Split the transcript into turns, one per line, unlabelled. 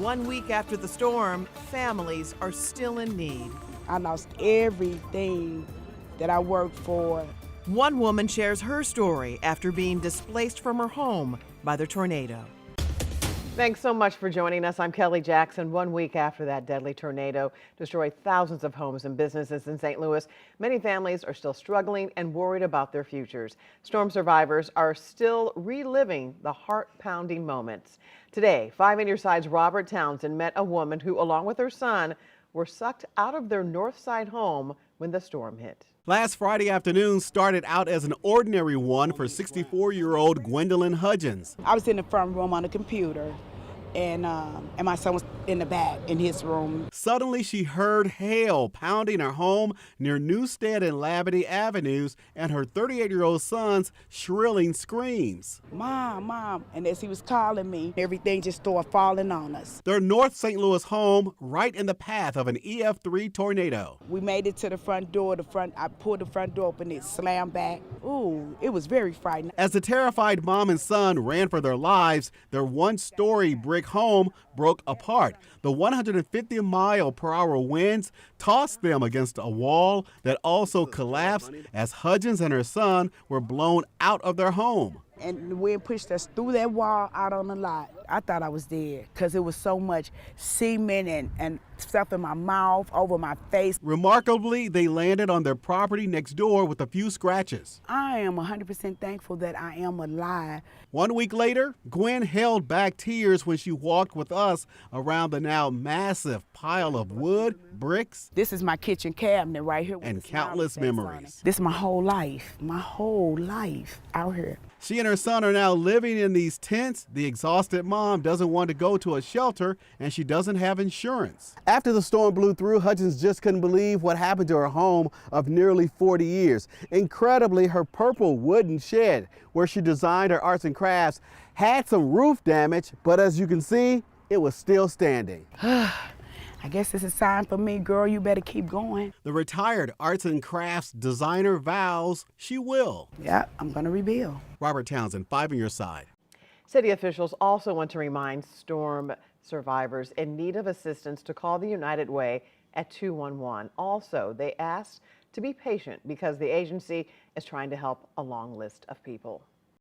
1 week after the storm, families are still in need.
I lost everything that I worked for.
One woman shares her story after being displaced from her home by the tornado. Thanks so much for joining us. I'm Kelly Jackson. 1 week after that deadly tornado destroyed thousands of homes and businesses in St. Louis, many families are still struggling and worried about their futures. Storm survivors are still reliving the heart-pounding moments. Today, 5 On Your Side's Robert Townsend met a woman who, along with her son, were sucked out of their north side home when the storm hit.
Last Friday afternoon started out as an ordinary one for 64-year-old Gwendolyn Hudgens.
I was in the front room on the computer, and my son was in the back in his room.
Suddenly, she heard hail pounding her home near Newstead and Labadie Avenues and her 38-year-old son's shrilling screams.
Mom, Mom. And as he was calling me, everything just started falling on us.
Their North St. Louis home right in the path of an EF3 tornado.
We made it to the front door. I pulled the front door open, it slammed back. Ooh, it was very frightening.
As the terrified mom and son ran for their lives, their one-story brick home broke apart. The 150-mile-per-hour winds tossed them against a wall that also collapsed as Hudgens and her son were blown out of their home.
And the wind pushed us through that wall out on the lot. I thought I was dead because it was so much cement and stuff in my mouth, over my face.
Remarkably, they landed on their property next door with a few scratches.
I am 100% thankful that I am alive.
1 week later, Gwen held back tears when she walked with us around the now massive pile of wood, bricks,
this is my kitchen cabinet right here.
and countless memories.
This is my whole life out here.
She and her son are now living in these tents. The exhausted mom doesn't want to go to a shelter, and she doesn't have insurance. After the storm blew through, Hudgens just couldn't believe what happened to her home of nearly 40 years. Incredibly, her purple wooden shed, where she designed her arts and crafts, had some roof damage, but as you can see, it was still standing.
I guess it's a sign for me, girl, you better keep going.
The retired arts and crafts designer vows she will.
Yeah, I'm gonna rebuild.
Robert Townsend, 5 On Your Side.
City officials also want to remind storm survivors in need of assistance to call the United Way at 211. Also, they asked to be patient because the agency is trying to help a long list of people.